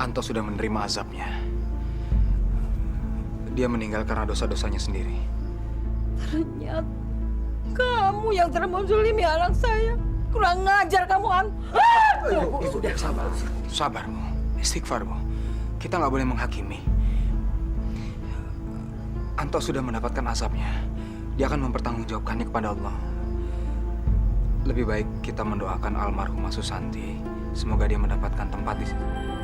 Anto sudah menerima azabnya. Dia meninggal karena dosa-dosanya sendiri. Ternyata kamu yang telah menzalimi anak saya. Kurang ngajar kamu, An. Ibu, sabar. Sabar, Bu. Istighfar, Bu. Kita nggak boleh menghakimi. Anto sudah mendapatkan azabnya. Dia akan mempertanggungjawabkannya kepada Allah. Lebih baik kita mendoakan almarhumah Susanti. Semoga dia mendapatkan tempat di sini.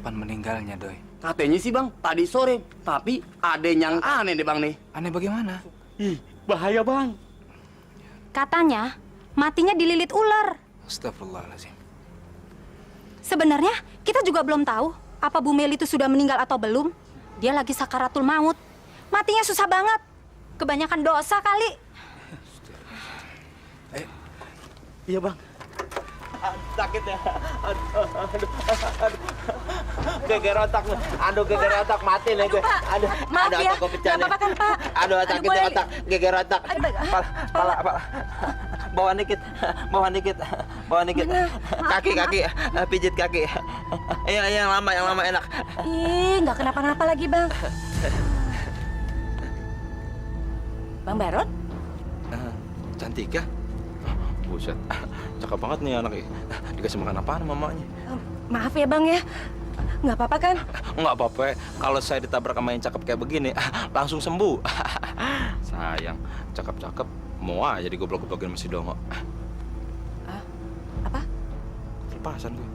Meninggalnya, Doi. Katanya sih bang, tadi sore. Tapi ada yang aneh deh bang nih. Aneh bagaimana? Ih, bahaya bang. Katanya matinya dililit ular. Astagfirullahaladzim. Sebenarnya kita juga belum tahu apa Bu Meli itu sudah meninggal atau belum. Dia lagi sakaratul maut. Matinya susah banget. Kebanyakan dosa kali. Iya bang. Sakit ya. Geger otak. Aduh geger otak mati nih gue. Aduh. Maaf ya. Nggak apa-apa kan Pak. Aduh sakit di otak. Geger otak. Pala. Bawa dikit. Kaki. Pijit kaki. Yang lama enak. Ih, nggak kenapa-napa lagi, Bang. Bang Baron? Cantik ya? Buset, cakep banget nih anaknya. Dikasih makan apaan mamanya? Maaf ya, Bang ya. Nggak apa-apa kan? Nggak apa-apa, kalau saya ditabrak sama yang cakep kayak begini, langsung sembuh. Sayang, cakep-cakep, mau aja digoblok-goblokin masih dongo. Apa? Lepasan gue.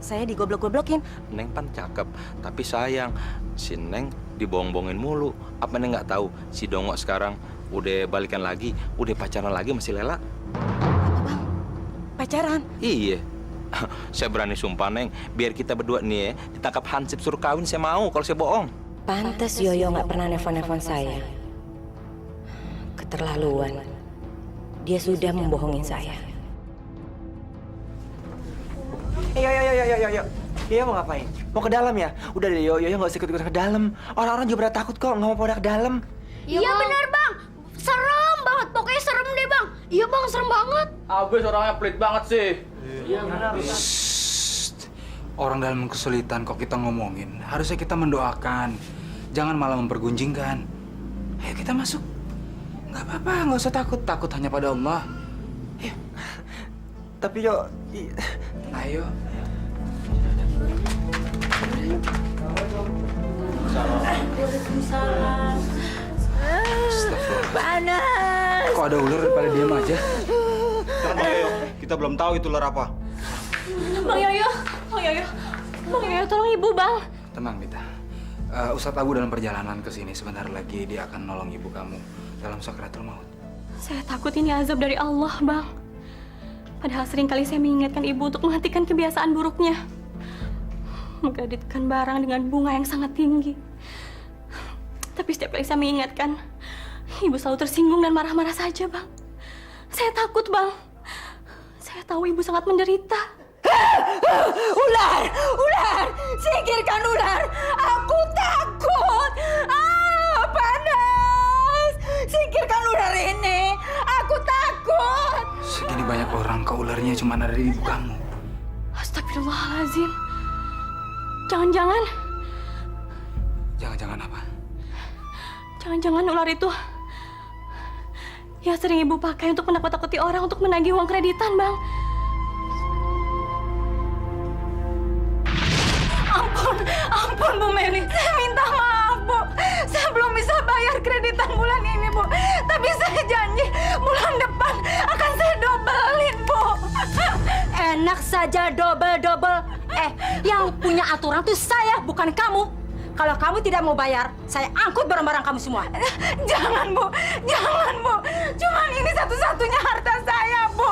Saya digoblok-goblokin. Neng pan cakep, tapi sayang, si Neng dibohong-bohongin mulu. Apa Neng nggak tahu, si dongo sekarang udah balikan lagi, udah pacaran lagi masih lela. Bang, pacaran? Iya. Saya berani sumpah, Neng. Biar kita berdua nih ya, ditangkap Hansip suruh kawin, saya mau kalau saya bohong. Pantes Yoyo nggak pernah nelfon-nelfon saya. Keterlaluan. Dia sudah membohongin saya. Yo. Yo mau ngapain? Mau ke dalam ya? Udah deh Yo nggak usah ikut-ikut ke dalam. Orang-orang juga pada takut kok, nggak mau pada ke dalam. Iya benar bang, serem banget. Pokoknya serem deh bang. Iya bang, serem banget. Abis orangnya pelit banget sih. Iya benar. Orang dalam kesulitan kok kita ngomongin. Harusnya kita mendoakan. Jangan malah mempergunjingkan. Ayo kita masuk. Nggak apa-apa, nggak usah takut. Takut hanya pada Allah. Ayo. Tapi Yo, Ayo. Waalaikumsalam. Panas. Kok ada ular pada diam aja? Bang Yoyo, kita belum tahu itu ular apa. Bang Yoyo, tolong ibu bang. Tenang, Mita. Ustadz Abu dalam perjalanan ke sini sebentar lagi dia akan nolong ibu kamu dalam sakaratul maut. Saya takut ini azab dari Allah, Bang. Padahal seringkali saya mengingatkan ibu untuk menghentikan kebiasaan buruknya. Mengkreditkan barang dengan bunga yang sangat tinggi. Tapi setiap kali saya mengingatkan, ibu selalu tersinggung dan marah-marah saja, Bang. Saya takut, Bang. Saya tahu ibu sangat menderita. Ular! Ular! Singkirkan ular! Aku takut! Panas! Singkirkan ular ini! Aku takut! Segini banyak orang, kok ularnya cuma ada di ibu kamu? Astagfirullahaladzim. Jangan-jangan Jangan-jangan apa? Jangan-jangan ular itu ya sering ibu pakai untuk menakut-takuti orang untuk menagih uang kreditan, Bang. Ampun Bu Meli, saya minta maaf Bu. Saya belum bisa bayar kreditan bulan ini Bu. Tapi saya janji bulan depan akan saya dobelin Bu. Enak saja double-double. Yang punya aturan tuh saya, bukan kamu. Kalau kamu tidak mau bayar, saya angkut barang-barang kamu semua. Jangan Bu, jangan Bu. Cuman ini satu-satunya harta saya Bu.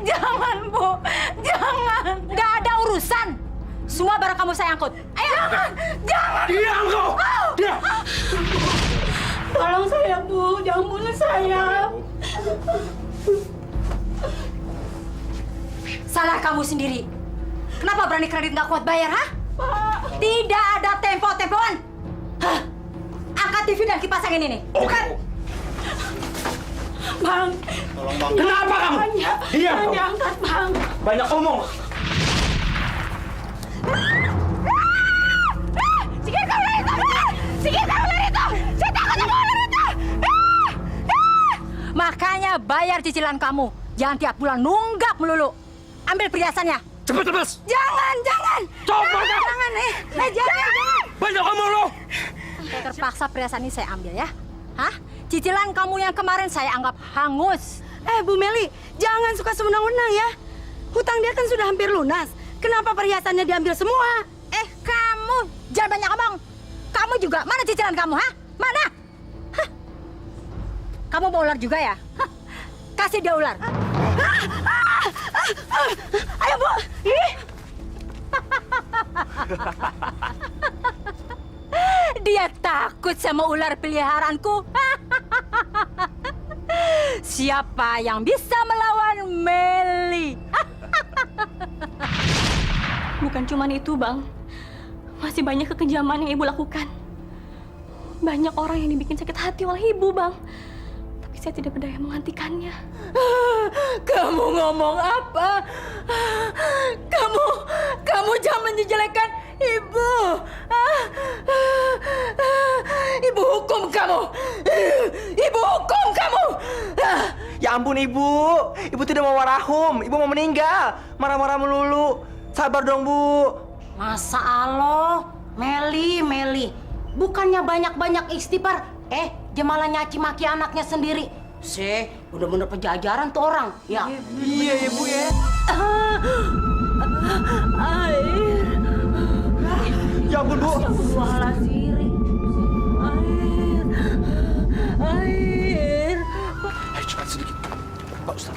Jangan Bu, jangan. Gak ada urusan. Semua barang kamu saya angkut. Ayo. Jangan. Diam kau! Diam! Tolong saya Bu, jangan bunuh saya. Salah kamu sendiri. Kenapa berani kredit nggak kuat bayar, ha? Tidak ada tempo-tempoan. Hah? Angkat TV dan kipas angin ini. Angkat. Bang, Tolong bang. Kenapa kamu? Diam kau. diangkat Bang. Banyak omong. Singkirkan ular itu, Bang! Singkirkan ular itu! Saya takut sama ular itu! Makanya bayar cicilan kamu. Jangan tiap bulan nunggak melulu. Ambil perhiasannya. Cepat lepas! Jangan, jangan! Coba Jangan, jangan! Banyak omong lo! Terpaksa perhiasan ini saya ambil ya. Hah? Cicilan kamu yang kemarin saya anggap hangus. Bu Meli, jangan suka sewenang-wenang ya. Hutang dia kan sudah hampir lunas. Kenapa perhiasannya diambil semua? Kamu jangan banyak ngomong. Kamu juga, mana cicilan kamu, ha? Mana? Hah? Kamu mau ular juga ya? Hah? Kasih dia ular. Ayo Bu! Ih! Dia takut sama ular peliharaanku. Siapa yang bisa melawan Meli? Bukan cuman itu, Bang. Masih banyak kekejaman yang ibu lakukan. Banyak orang yang dibikin sakit hati oleh ibu, Bang. Tapi saya tidak berdaya menghentikannya. Kamu ngomong apa? Kamu jangan menjelekkan ibu. Ibu hukum kamu. Ibu hukum kamu. Ya ampun ibu. Ibu tidak mau warahum. Ibu mau meninggal. Marah-marah melulu. Sabar dong Bu. Masa Allah, Meli. Bukannya banyak-banyak istighfar. Dia malah nyaci maki anaknya sendiri. Bener-bener pejajaran tuh orang. Ya. Iya ibu ya. Air. Ya ampun Bu. Air. Ayo cepat sedikit. Pak Ustaz,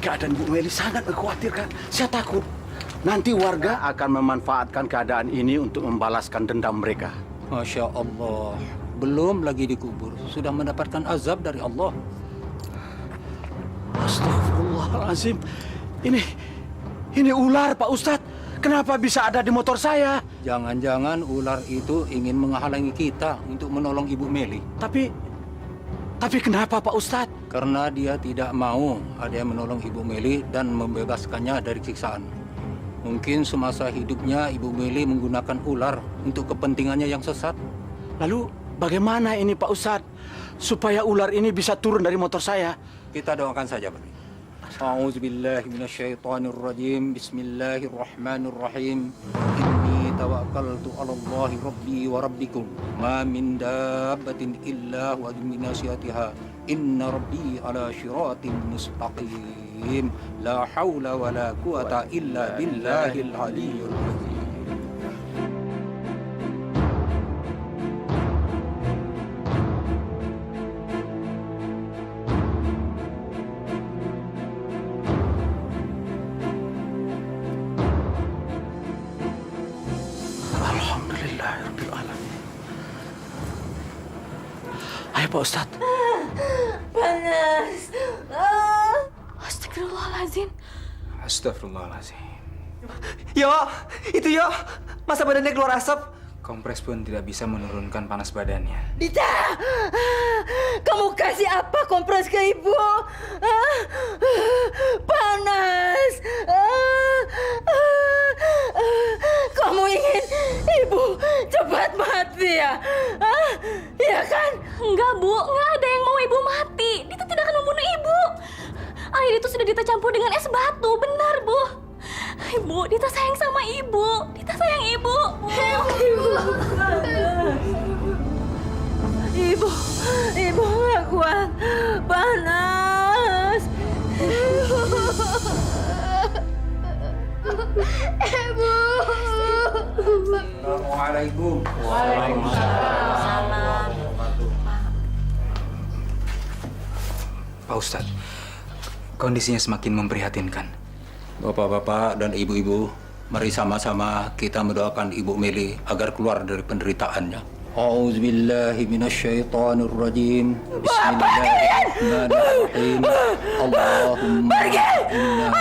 keadaan Bu Meli sangat mengkhawatirkan. Saya takut nanti warga akan memanfaatkan keadaan ini untuk membalaskan dendam mereka. Masya Allah, belum lagi dikubur, sudah mendapatkan azab dari Allah. Astagfirullahaladzim. Ini ular Pak Ustadz. Kenapa bisa ada di motor saya? Jangan-jangan ular itu ingin menghalangi kita untuk menolong Ibu Meli. Tapi kenapa Pak Ustadz? Karena dia tidak mau ada yang menolong Ibu Meli dan membebaskannya dari siksaan. Mungkin semasa hidupnya Ibu Meli menggunakan ular untuk kepentingannya yang sesat. Lalu bagaimana ini Pak Ustadz? Supaya ular ini bisa turun dari motor saya. Kita doakan saja, Pak. A'udzubillahi minasyaitonirrajim. Bismillahirrahmanirrahim. Inni tawakkaltu 'ala Allahi rabbi wa rabbikum. Ma min dabbatin illa wa min nasyatiha. Inna rabbi 'ala syiratin mustaqim. La haula wa la quwata illa billahil aliyyil azim. Pak Ustadz? Panas. Astagfirullahaladzim. Astagfirullahaladzim. Yo, itu yo. Masa badannya keluar asap? Kompres pun tidak bisa menurunkan panas badannya. Dita, kamu kasih apa kompres ke ibu? Panas. Kamu ingin ibu cepat mati ya? Iya kan? Enggak, Bu. Enggak ada yang mau ibu mati. Dita tidak akan membunuh ibu. Air itu sudah Dita campur dengan es batu. Benar, Bu. Ibu, Dita sayang sama ibu. Dita sayang ibu. Ibu nggak kuat. Panas. Ibu. Assalamualaikum. Waalaikumsalam. Pak Ustadz, kondisinya semakin memprihatinkan. Bapak-bapak dan ibu-ibu, mari sama-sama kita mendoakan Ibu Meli agar keluar dari penderitaannya. A'udzubillahi minasyaitonirrajim. Bismillahirrahmanirrahim. Allahumma inna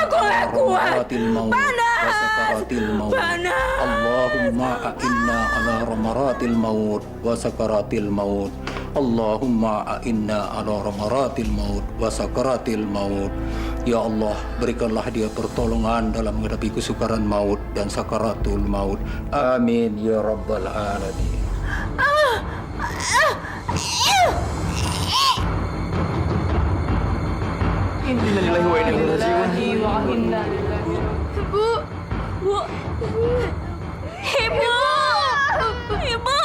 ramaratil maut wa sakaratil maut. Allahumma inna ala ramaratil maut wa sakaratil maut. Allahumma inna ala ramaratil maut wa sakaratil maut. Ya Allah, berikanlah dia pertolongan dalam menghadapi kesukaran maut dan sakaratul maut. Amin ya rabbal alamin. Innalillahi wa inna ilaihi raji'un. Bu. Bu. Ibu. Ibu.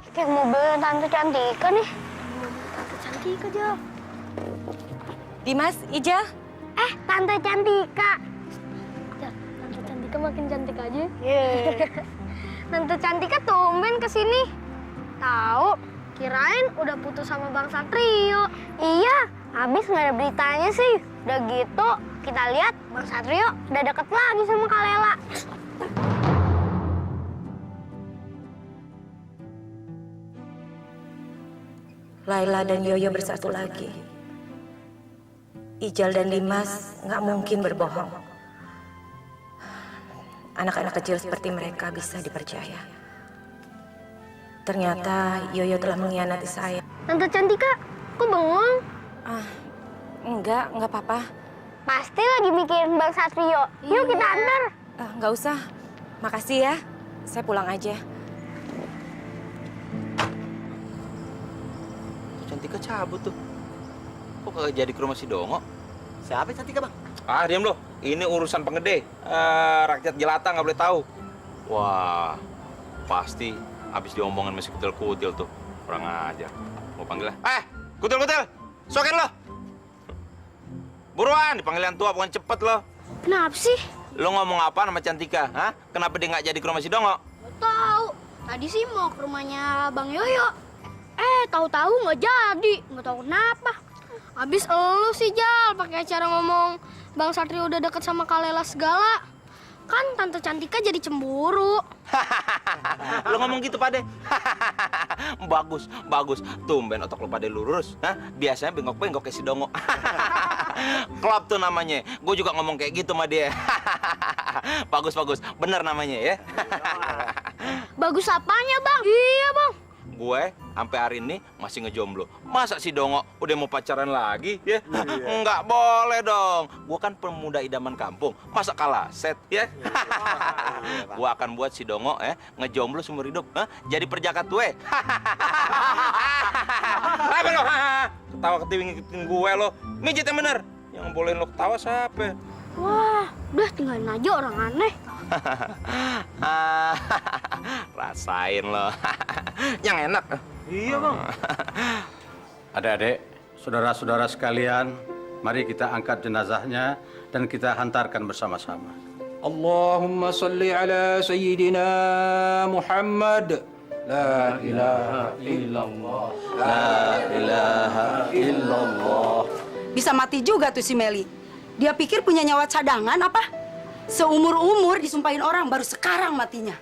Kayak mobil Tante Cantika nih. Tante Cantika, Jo. Dimas, Ijal. Tante Cantika. Tante Cantika makin cantik aja. Tante Cantika tumben kesini. Tahu, kirain udah putus sama Bang Satrio. Iya, habis nggak ada beritanya sih. Udah gitu, kita lihat Bang Satrio udah deket lagi sama Kak Lela. Laila dan Yoyo bersatu lagi. Ijal dan Dimas nggak mungkin berbohong. Anak-anak kecil seperti mereka bisa dipercaya. Ternyata Yoyo telah mengkhianati saya. Tante Cantika, kok bengong? Enggak apa-apa. Pasti lagi mikirin Bang Satrio. Yuk kita antar. Nggak usah. Makasih ya. Saya pulang aja. Cantika cabut tuh. Kok kagak jadi ke rumah si Dongo? Siapa Cantika, Bang? Ah, diam lo. Ini urusan penggede. Rakyat jelata nggak boleh tahu. Wah, pasti habis diomongin masih kutil-kutil tuh. Kurang ajar. Mau panggil lah. Kutil-kutil! Sokin lo! Buruan, dipanggilan tua, bukan cepet lo. Kenapa sih? Lo ngomong apa sama Cantika? Hah? Kenapa dia nggak jadi ke rumah si Dongo? Nggak tahu. Tadi sih mau ke rumahnya Bang Yoyo. Tahu-tahu nggak jadi. Nggak tahu kenapa. Habis elu sih, Jal, pakai acara ngomong Bang Satrio udah deket sama Kak Lela segala. Kan Tante Cantika jadi cemburu. Lo ngomong gitu, Pade? Bagus, bagus. Tumben otak lo Pade lurus. Hah? Biasanya bengkok-bengkok kayak si Dongo. Klop tuh namanya. Gue juga ngomong kayak gitu sama dia. Bagus, bagus. Bener namanya ya. Bagus apanya, Bang? Iya, Bang. Gue sampai hari ini masih ngejomblo. Masa si Dongo udah mau pacaran lagi ya? Nggak boleh dong. Gue kan pemuda idaman kampung. Masa kalah set ya? Gue akan buat si Dongo ngejomblo seumur hidup. Jadi perjaka gue. Apa lo? Ketawa ketiwi ngikutin gue lo. Mijit yang bener. Yang bolehin lo ketawa siapa? Wah, udah tinggalin aja orang aneh. Rasain lo. Yang enak. Iya, Bang. Adik-adik, saudara-saudara sekalian, mari kita angkat jenazahnya dan kita hantarkan bersama-sama. Allahumma salli ala Sayyidina Muhammad. La ilaha illallah. La ilaha illallah. Bisa mati juga tuh si Meli. Dia pikir punya nyawa cadangan apa? Seumur-umur disumpahin orang, baru sekarang matinya.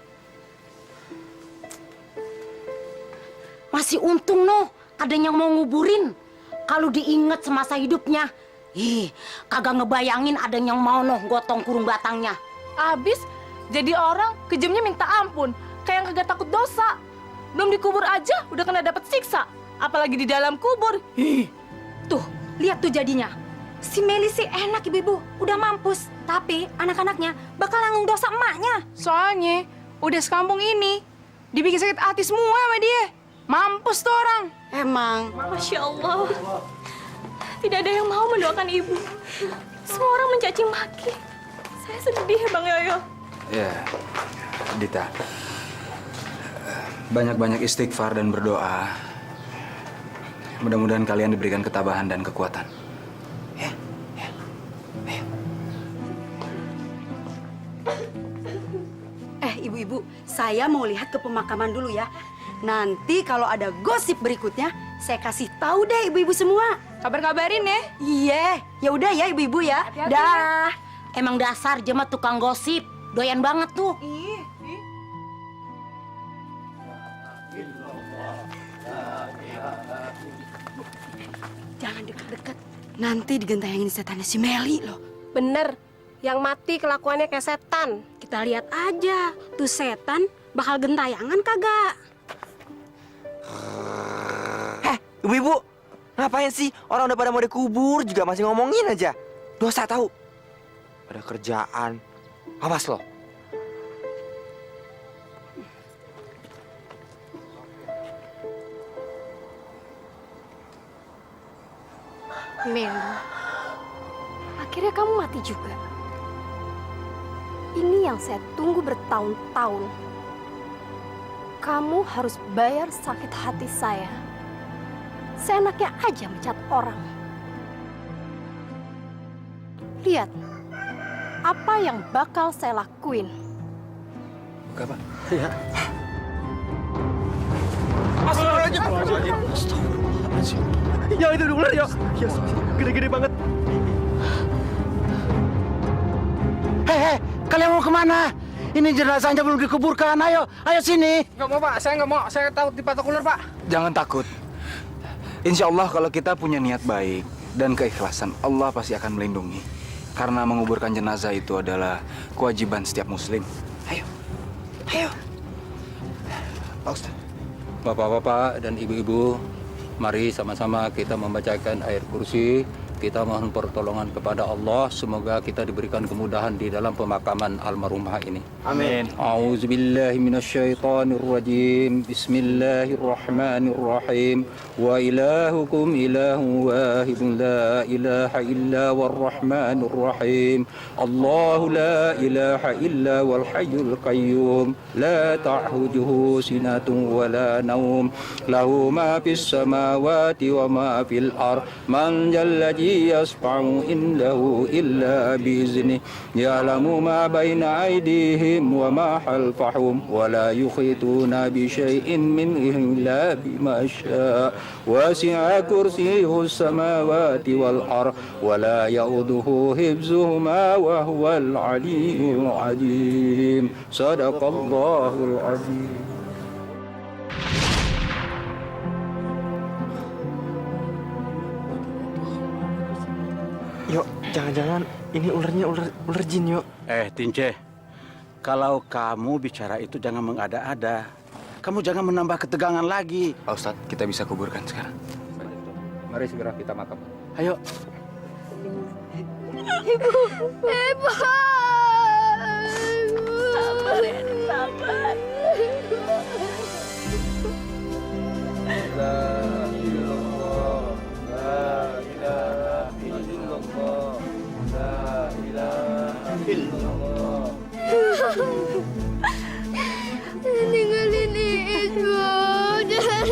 Masih untung noh, ada yang mau nguburin. Kalau diinget semasa hidupnya, kagak ngebayangin ada yang mau noh gotong kurung batangnya. Abis jadi orang kejamnya minta ampun, kayak yang kagak takut dosa. Belum dikubur aja udah kena dapat siksa, apalagi di dalam kubur. Tuh, lihat tuh jadinya. Si Meli sih enak ibu-ibu, udah mampus. Tapi anak-anaknya bakal nanggung dosa emaknya. Soalnya udah sekampung ini dibikin sakit hati semua sama dia. Mampus tuh orang. Emang. Masya Allah. Tidak ada yang mau mendoakan ibu. Semua orang mencaci maki. Saya sedih, Bang Yoyo. Ya, Dita. Banyak-banyak istighfar dan berdoa. Mudah-mudahan kalian diberikan ketabahan dan kekuatan. Ya, ya. Ayo. Ibu-ibu, saya mau lihat ke pemakaman dulu ya. Nanti kalau ada gosip berikutnya, saya kasih tahu deh ibu-ibu semua. Kabar-kabarin ya. Iya, ya udah ya ibu-ibu ya. Hati-hati Dah. Emang dasar jema tukang gosip, doyan banget tuh. Jangan deket-deket. Nanti digentayangin setannya si Meli loh. Bener, yang mati kelakuannya kayak setan. Kita lihat aja, tuh setan bakal gentayangan kagak? Ibu-ibu, ngapain sih? Orang udah pada mau dikubur juga masih ngomongin aja. Dosa tahu. Ada kerjaan. Awas loh. Meli, akhirnya kamu mati juga. Ini yang saya tunggu bertahun-tahun. Kamu harus bayar sakit hati saya. Seenaknya aja mencat orang. Lihat, apa yang bakal saya lakuin. Apa? Ya. Astagfirullahaladzim. Ya itu ular ya. Ya, gede-gede banget. Hei, kalian mau kemana? Ini jenazahnya belum dikuburkan. Ayo, ayo sini. Nggak mau, Pak. Saya nggak mau. Saya takut dipatok ular, Pak. Jangan takut. Insya Allah kalau kita punya niat baik dan keikhlasan, Allah pasti akan melindungi. Karena menguburkan jenazah itu adalah kewajiban setiap muslim. Ayo, ayo. Pak Ustaz. Bapak-bapak dan ibu-ibu, mari sama-sama kita membacakan ayat kursi. Kita mohon pertolongan kepada Allah. Semoga kita diberikan kemudahan di dalam pemakaman almarhumah ini. Amin. A'udzubillahi minasyaitonirrajim. Bismillahirrahmanirrahim. Wa ilahukum ilahu wahidun la ilaha illa warrahmanir rahim. Allahu la ilaha illa wal hayyul qayyum. La ta'khuduhu sinatun wa la naum. Lahu ma fis samawati wa ma fil ard. Man jalla يسمع إنه إلا بإذنه يعلم ما بين أيديهم وما خلفهم ولا يحيطون بشيء منه إلا بما شاء وسع كرسيه السماوات والأرض ولا يؤوده حفظهما وهو العلي العظيم صدق الله العظيم. Yuk, jangan-jangan ini ularnya ular jin, yuk. Tince, kalau kamu bicara itu jangan mengada-ada. Kamu jangan menambah ketegangan lagi. Pak Ustadz, kita bisa kuburkan sekarang. Mari segera kita makam. Ayo. Ibu. Sabar, sabar. Tinggalin Ibu. Jangan.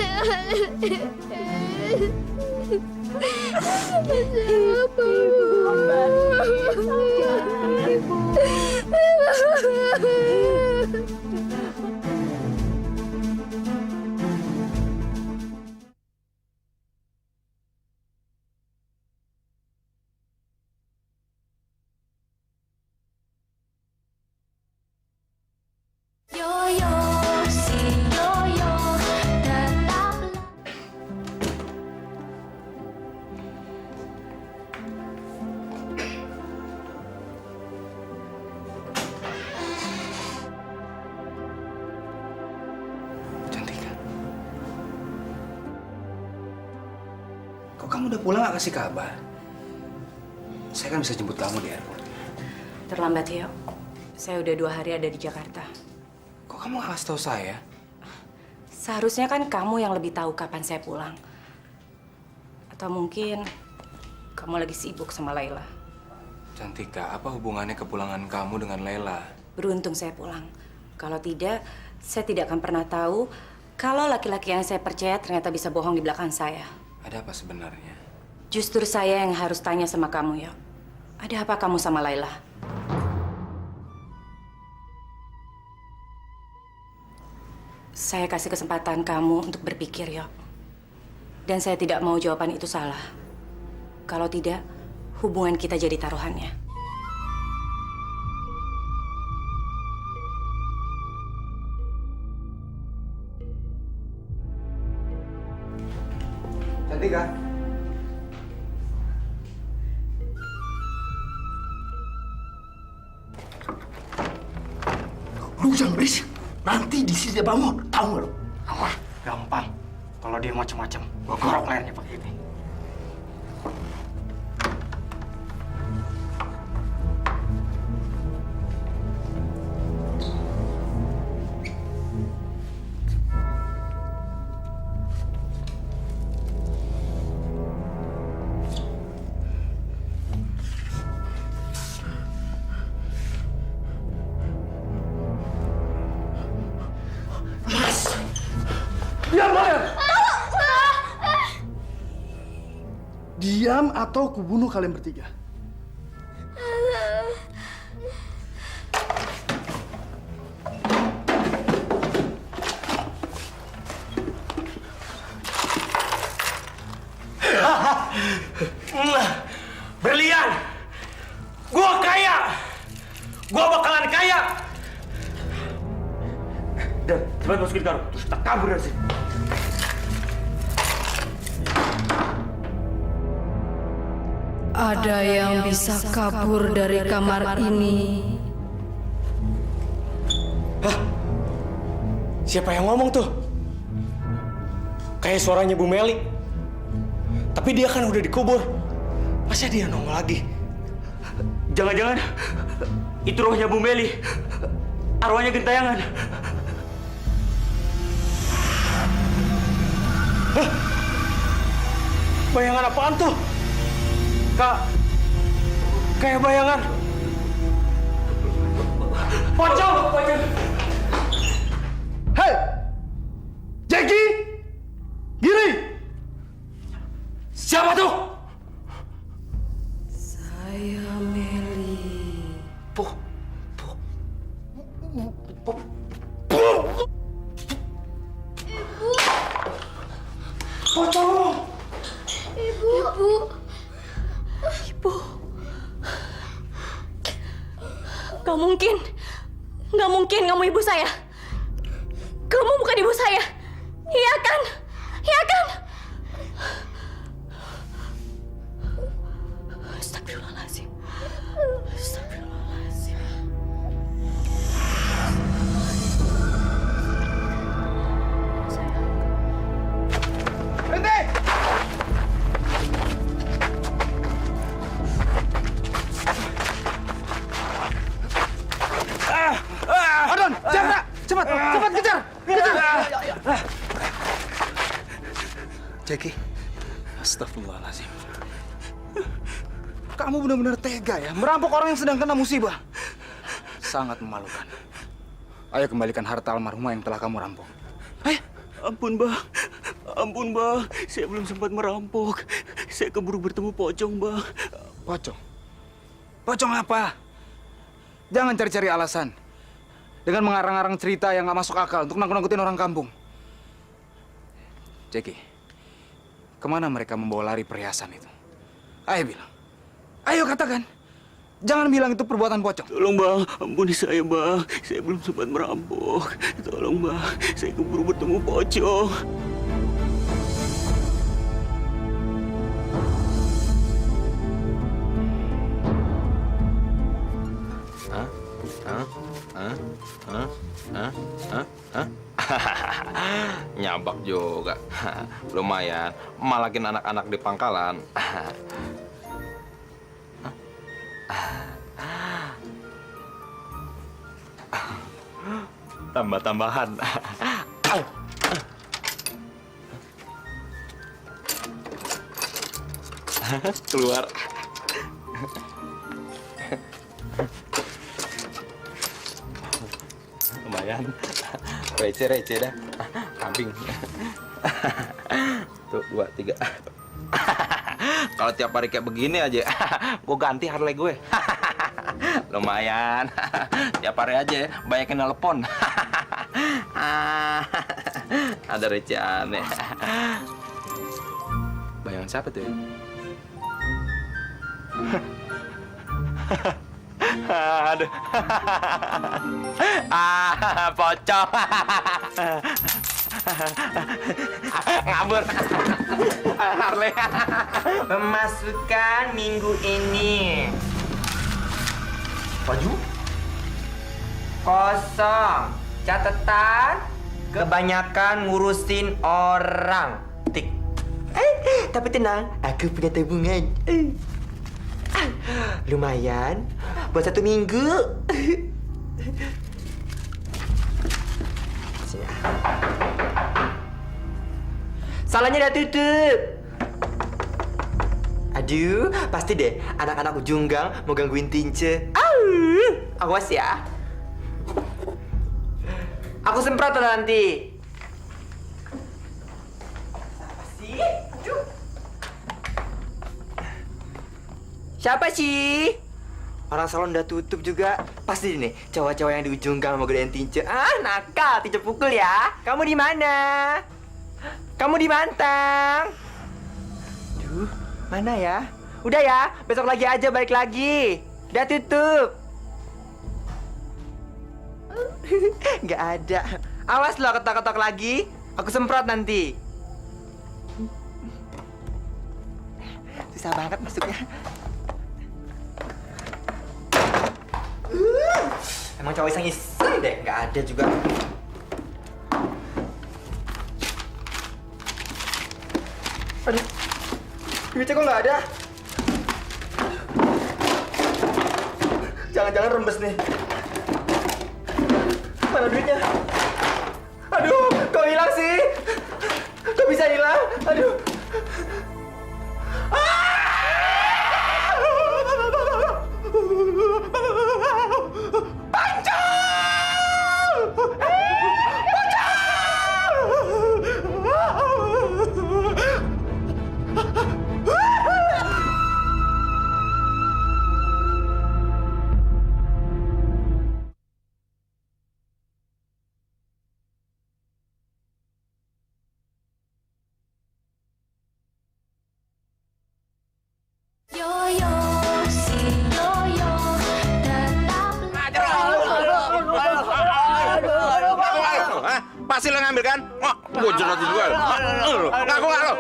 kamu udah pulang gak kasih kabar? Saya kan bisa jemput kamu di airport. Terlambat ya. Saya udah 2 hari ada di Jakarta. Kok kamu gak kasih tahu saya? Seharusnya kan kamu yang lebih tahu kapan saya pulang. Atau mungkin kamu lagi sibuk sama Laila. Cantika, apa hubungannya kepulangan kamu dengan Laila? Beruntung saya pulang. Kalau tidak, saya tidak akan pernah tahu kalau laki-laki yang saya percaya ternyata bisa bohong di belakang saya. Ada apa sebenarnya? Justru saya yang harus tanya sama kamu, ya. Ada apa kamu sama Laila? Saya kasih kesempatan kamu untuk berpikir, ya. Dan saya tidak mau jawaban itu salah. Kalau tidak, hubungan kita jadi taruhannya. Cantika. Lu jangan berisik. Nanti di sini dia bangun. Tahu nggak lu? Wah, gampang. Kalau dia macam-macam, gua gorok lehernya pakai ini. Diam atau kubunuh kalian bertiga. Berlian! Gua kaya! Gua bakalan kaya! Dan, cepat masukin karung, terus kita kabur dari sini. Ada yang bisa kabur dari kamar ini. Hah? Siapa yang ngomong tuh? Kayak suaranya Bu Meli. Tapi dia kan udah dikubur. Masa dia nongol lagi? Jangan-jangan itu rohnya Bu Meli. Arwahnya gentayangan. Hah? Bayangan apaan tuh? Kak, kayak bayangan. Pocong! Hei! Jackie! Giri! Siapa tuh? Saya Meli. Pocong! Ibu. Nggak mungkin kamu ibu saya. Kamu bukan ibu saya. Iya kan? Iya kan? Astagfirullahaladzim. Astagfirullahaladzim. Berhenti! Adon, cepat, cepat kejar, kejar. Jackie, astagfirullahaladzim. Kamu benar-benar tega ya, merampok orang yang sedang kena musibah. Sangat memalukan. Ayo kembalikan harta almarhumah yang telah kamu rampok. Ayo. Ampun, Bang. Ampun, Bang. Saya belum sempat merampok. Saya keburu bertemu pocong, Bang. Pocong? Pocong apa? Jangan cari-cari alasan. Dengan mengarang-arang cerita yang nggak masuk akal untuk nangkut-nangkutin orang kampung. Jackie, kemana mereka membawa lari perhiasan itu? Ayo bilang. Ayo katakan. Jangan bilang itu perbuatan pocong. Tolong, Bang. Ampuni saya, Bang. Saya belum sempat merampok. Tolong, Bang. Saya keburu bertemu pocong. Hah? Nyabak juga. Lumayan, malakin anak-anak di pangkalan. Tambah-tambahan. Keluar. Lumayan. Receh dah. Kambing. Tuh, 2, 3. Kalau tiap hari kayak begini aja, gue ganti Harley gue. Lumayan. Tiap hari aja banyakin telepon. Ada recehan ya. Bayangan siapa tuh? Aduh. Pocong. Ngabur. Harley. Pemasukan minggu ini. Baju? Kosong. Catatan. Kebanyakan ngurusin orang. Tik. Tapi tenang, aku punya tabungan. Lumayan buat 1 minggu. Sini. Salahnya udah tutup. Aduh, pasti deh anak-anak ujung gang mau gangguin Tince. Awas ya. Aku semprot nanti. Siapa sih? Orang salon udah tutup juga. Pasti nih, cowok-cowok yang di ujung gang mau gedein Tince. Nakal, Tince pukul ya. Kamu di mana? Kamu di Mantang. Duh, mana ya? Udah ya, besok lagi aja balik lagi. Udah tutup. Nggak ada. Awas lo ketok-ketok lagi. Aku semprot nanti. Susah banget masuknya. Emang cowok iseng deh, nggak ada juga. Aduh, duitnya kok nggak ada? Jangan-jangan rembes nih. Mana duitnya? Aduh, kok hilang sih? Kok bisa hilang? Aduh. Pasti lo ngambil kan? Wah, gue jelas juga. Ngaku nggak lo?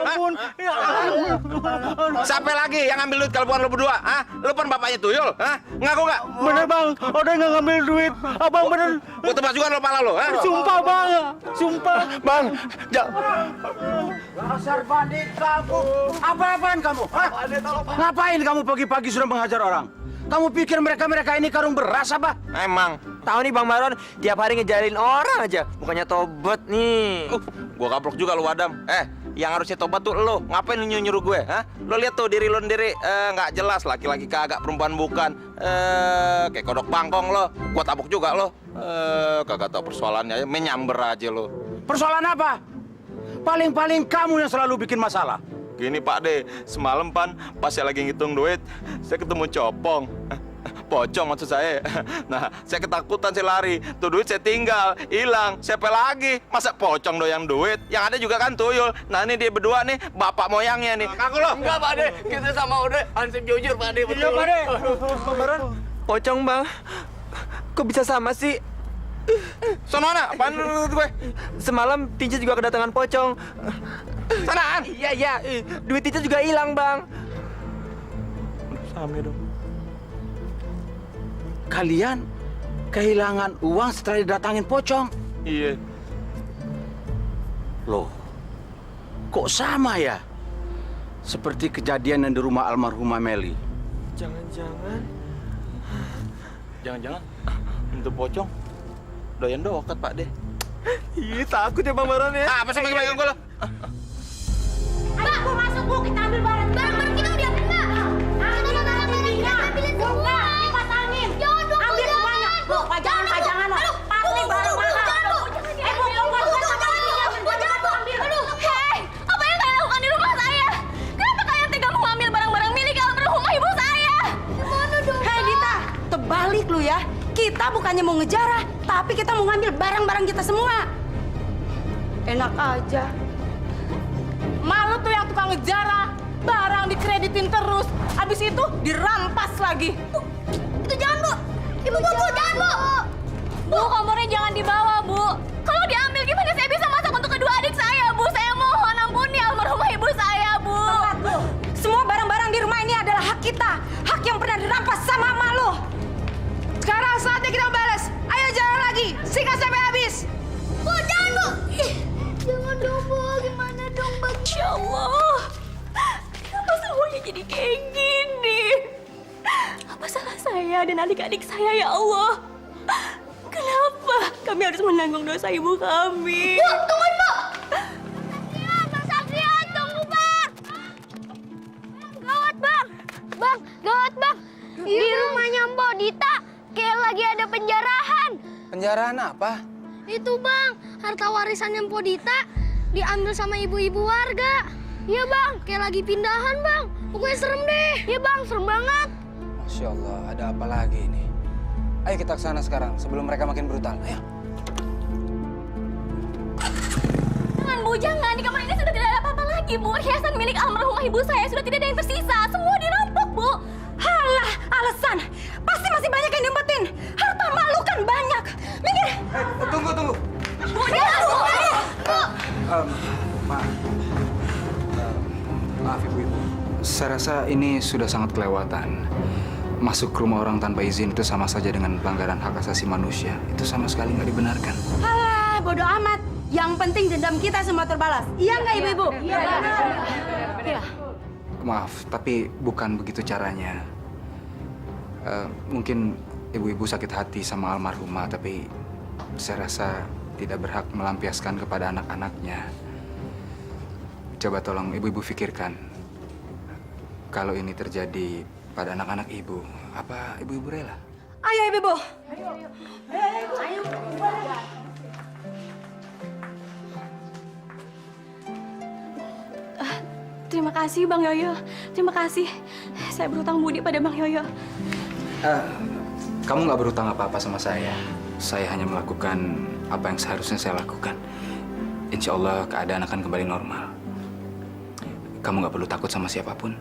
Siapa lagi yang ngambil duit kalau bukan lo berdua? Hah? Lo kan bapaknya tuyul? Hah? Ngaku nggak? Bener bang, Oda nggak ngambil duit. Abang bener. Gue tebas juga lo pala lo. Hah? Sumpah bang, sumpah. Bang, dasar bandit kamu. Apa-apaan kamu? Hah? Ngapain kamu pagi-pagi sudah menghajar orang? Kamu pikir mereka ini karung beras apa? Emang. Tahu nih Bang Baron, tiap hari ngejalin orang aja. Bukannya tobat nih. Gue kaplok juga lo Adam. Yang harusnya tobat tuh lo. Ngapain nyuruh gue? Hah? Lo lihat tuh diri lo sendiri nggak jelas. Laki-laki kagak, perempuan bukan. Kayak kodok bangkong lo. Gue tabok juga lo. Kagak tahu persoalannya. Menyamber aja lo. Persoalan apa? Paling-paling kamu yang selalu bikin masalah. Gini Pak De, semalam pas saya lagi ngitung duit, saya ketemu copong. Pocong maksud saya. Nah, saya ketakutan, saya lari. Tuh duit saya tinggal, hilang. Siapa lagi? Masa pocong doyan duit? Yang ada juga kan tuyul. Nah, ini dia berdua nih, bapak moyangnya nih. Ngaku lo? Enggak, Pak De. Kita sama Ude hansip jujur, Pak De. Iya, Pak De. Bang Baron, pocong, Bang. Kok bisa sama sih? Sonona, apaan menurut gue? Semalam Tince juga kedatangan pocong. Sanaan? Iya. Duit Tince juga hilang, Bang. Sama dong. kehilangan uang setelah didatangin pocong. Iya. Loh, kok sama ya? Seperti kejadian yang di rumah almarhumah Meli. Jangan-jangan Untuk pocong doyan doket Pak deh. Ih, takut ya Bang Baron ya. Apa sih pegang gue lo? Ayo, Bu, masuk, Bu. Kita ambil barang. Barang-barang kita udah enggak. Ambil barang-barang kita. Ambilin semua. Dipasangin. Jangan dong, Bu, Ambil semuanya. jangan. Bu, pajangan loh. Pasti barang mahal. Hei, apa yang kalian lakukan di rumah saya? Kenapa kalian tega mengambil barang-barang milik almarhumah ibu saya? Gimana dong? Hei, Dita. Terbalik lu ya. Kita bukannya mau ngejarah, tapi kita mau ngambil barang-barang kita semua. Enak aja. Malu tuh yang tukang ngejarah. Barang dikreditin terus. Habis itu dirampas lagi. Itu jangan, Bu. Ibu, jangan, Bu. Bu, kompornya jangan dibawa, Bu. Kalau diambil gimana saya bisa masak untuk kedua adik saya, Bu? Saya mohon ampuni almarhumah ibu saya, Bu. Tepat lu. Semua barang-barang di rumah ini adalah hak kita. Hak yang pernah dirampas sama emak lu. Sekarang saatnya kita balas. Ayo jalan lagi. Sikat sampai habis. Bu, jangan, Bu. Jangan dong, Bu. Gimana dong, Bang? Ya Allah, kenapa semuanya jadi kayak gini? Apa salah saya dan adik-adik saya, ya Allah? Kenapa kami harus menanggung dosa ibu kami? Bu, tungguin, Bu. Bang Satrian, tunggu, Bang. Gawat, Bang. Bang, gawat, Bang. Di rumahnya Mbok Dita kayak lagi ada penjarahan. Penjarahan apa? Itu, Bang, harta warisannya Mbok Dita diambil sama ibu-ibu warga. Iya, Bang, kayak lagi pindahan, Bang. Pokoknya serem deh. Iya, Bang, serem banget. Masya Allah, ada apa lagi ini? Ayo kita ke sana sekarang sebelum mereka makin brutal. Ayo. Jangan, Bu, jangan. Di kamar ini sudah tidak ada apa-apa lagi, Bu. Hiasan milik almarhumah ibu saya sudah tidak ada yang tersisa. Semua dirampok, Bu. Halah, alasan. Pasti masih banyak yang diumpetin. Harta malu kan banyak. Minggir. Tunggu. Bu, jangan, Bu. Bu. Maaf ibu-ibu. Saya rasa ini sudah sangat kelewatan. Masuk ke rumah orang tanpa izin itu sama saja dengan pelanggaran hak asasi manusia. Itu sama sekali nggak dibenarkan. Halah, bodoh amat. Yang penting dendam kita semua terbalas. Iya nggak, Ibu-ibu? Iya. Iya. Maaf, tapi bukan begitu caranya. Mungkin ibu-ibu sakit hati sama almarhumah, tapi saya rasa tidak berhak melampiaskan kepada anak-anaknya. Coba tolong ibu-ibu pikirkan. Kalau ini terjadi pada anak-anak ibu, apa ibu-ibu rela? Ayo, Ibu-ibu. Ayo. Terima kasih, Bang Yoyo. Terima kasih. Saya berutang budi pada Bang Yoyo. Kamu nggak berutang apa-apa sama saya. Saya hanya melakukan apa yang seharusnya saya lakukan. Insya Allah keadaan akan kembali normal. Kamu nggak perlu takut sama siapapun,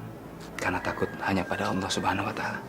karena takut hanya pada Allah Subhanahu Wa Taala.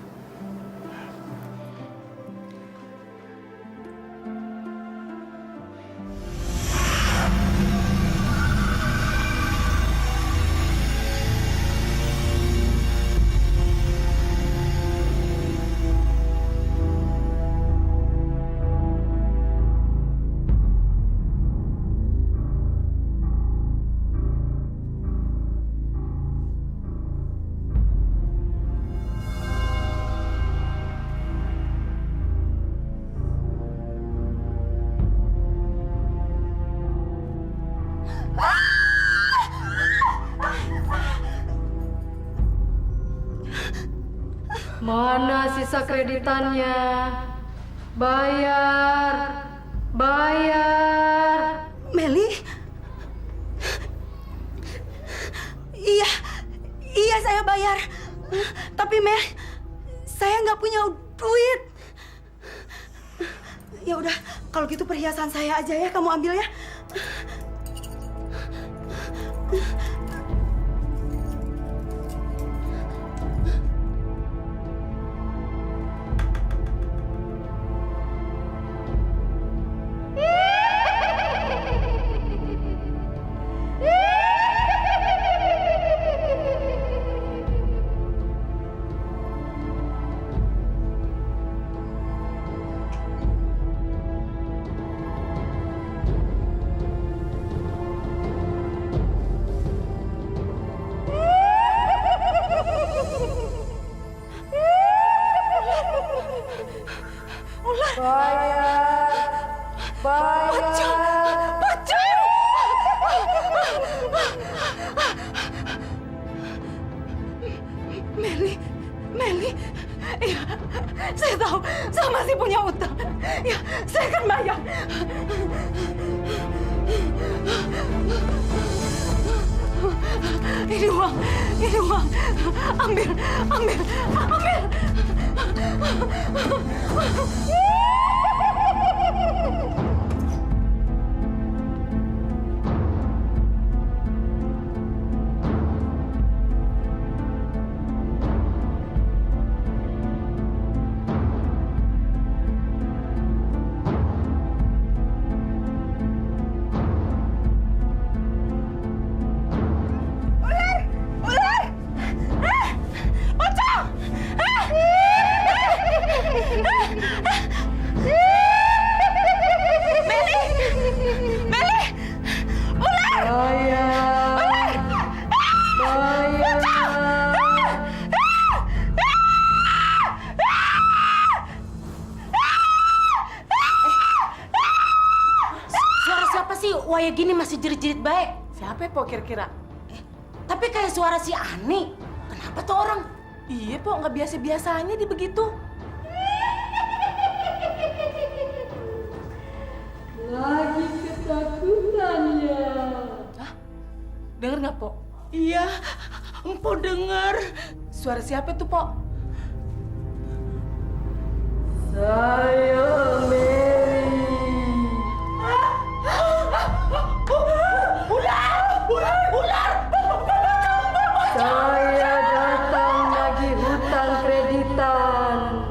Mana sisa kreditannya? Bayar. Meli? Iya saya bayar. Tapi Mel, saya nggak punya duit. Ya udah, kalau gitu perhiasan saya aja ya, kamu ambil ya. Pocong! Pocong! Meli, iya, saya tahu, saya masih punya utang. Ya, saya akan bayar. Ini uang, ambil. Waya gini masih jerit-jerit baik. Siapa po kira-kira? Tapi kayak suara si Ani. Kenapa tuh orang? Iya po, nggak biasa-biasanya dia begitu. Lagi ketakutan ya? Hah? Dengar nggak po? Iya, empo denger. Suara siapa tuh po? Saya Mary. Ular! Saya datang lagi hutang kreditan.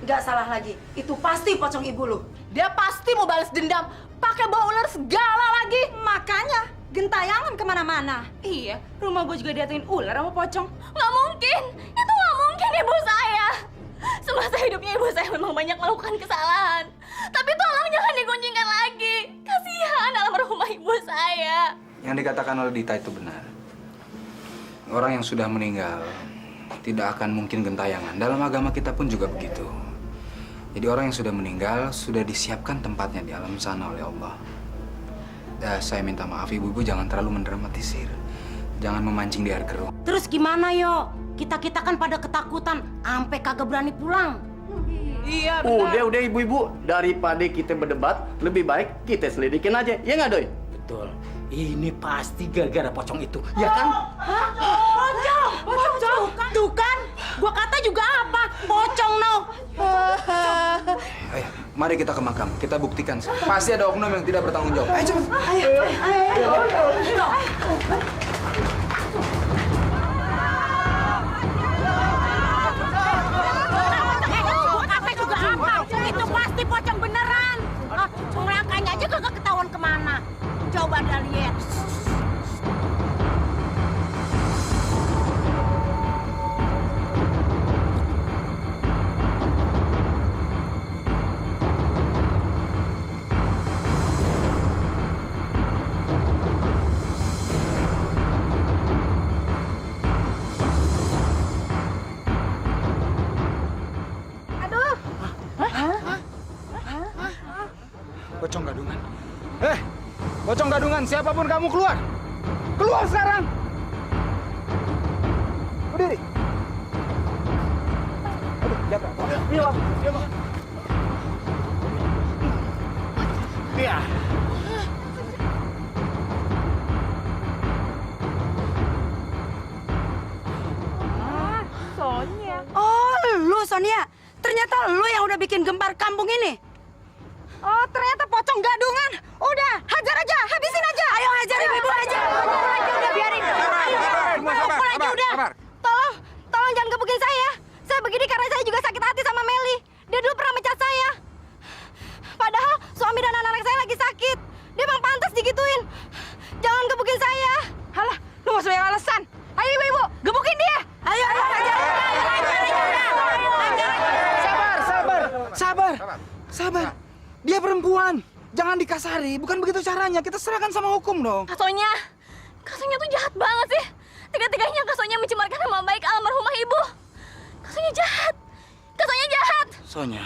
Nggak salah lagi. Itu pasti pocong ibu lu. Dia pasti mau balas dendam. Pakai bawa ular segala lagi. Makanya gentayangan kemana-mana. Iya, rumah gue juga didatengin ular sama pocong. Nggak mungkin, itu nggak mungkin ibu saya. Semasa hidupnya ibu saya memang banyak melakukan kesalahan. Tapi tolong jangan dikuncingkan lagi. Kasihan almarhumah ibu saya. Yang dikatakan oleh Dita itu benar. Orang yang sudah meninggal tidak akan mungkin gentayangan. Dalam agama kita pun juga begitu. Jadi orang yang sudah meninggal sudah disiapkan tempatnya di alam sana oleh Allah. Saya minta maaf ibu-ibu, jangan terlalu mendramatisir. Jangan memancing di air keruh. Terus gimana yo? Kita kan pada ketakutan, ampe kagak berani pulang. Iya, benar. Udah ibu-ibu, daripada kita berdebat, lebih baik kita selidikin aja. Ya nggak, Doi? Betul. Ini pasti gara-gara pocong itu, ya kan? Hah? Pocong? Tuh kan? Gua kata juga apa? Pocong, no. Ayo, mari kita ke makam. Kita buktikan. Pasti ada oknum yang tidak bertanggung jawab. Ayo cepat. Ayo. Gua kata juga apa? Itu pasti pocong beneran. Melangkahnya aja kagak ketahuan kemana. Coba dah lihat. Pocong gadungan. Pocong gadungan, siapapun kamu keluar. Keluar sekarang. Berdiri. Aduh, jaga. Iya, Bang. Iya. Sonia. Oh, lu Sonia. Ternyata lu yang udah bikin gempar kampung ini. Oh, ternyata pocong gadungan. Udah, hajar aja, habisin aja. Ayo hajar ibu, hajar. Pukul aja udah, biarin. Ayo, pukul aja udah. Tolong jangan gebukin saya. Saya begini karena saya juga sakit hati sama Meli. Dia dulu pernah mecat saya. Padahal suami dan anak-anak perempuan. Jangan dikasari, bukan begitu caranya. Kita serahkan sama hukum dong. Kak Sonya tuh jahat banget sih. Tega-teganya Kak Sonya mencemarkan nama baik almarhumah ibu. Kak Sonya jahat. Kak Sonya jahat. Sonya,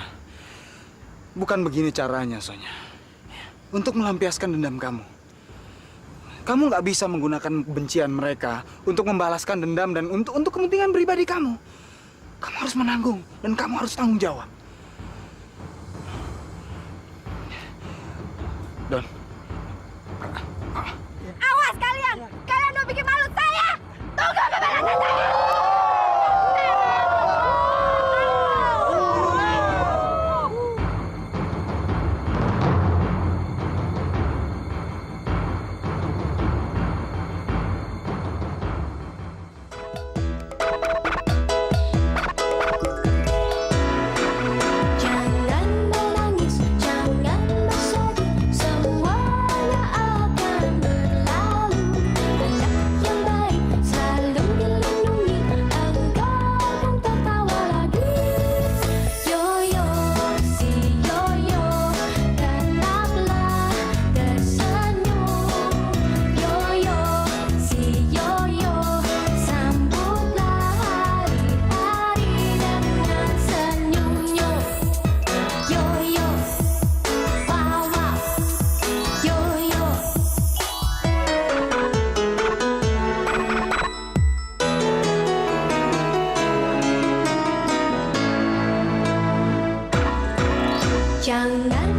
bukan begini caranya, Sonya. Untuk melampiaskan dendam kamu. Kamu nggak bisa menggunakan kebencian mereka untuk membalaskan dendam dan untuk kepentingan pribadi kamu. Kamu harus menanggung dan kamu harus tanggung jawab. Don. Awas kalian! Kalian udah bikin malu saya! Tunggu pembalasan saya! Jangan menangis, jangan bersedih, semuanya akan berlalu. Anak yang baik selalu dilindungi, engkau akan tertawa lagi. Yoyo, si Yoyo, tetaplah tersenyum. Yoyo, si Yoyo, sambutlah hari-hari dengan senyumnya. Yoyo, wawa, yoyo. Jangan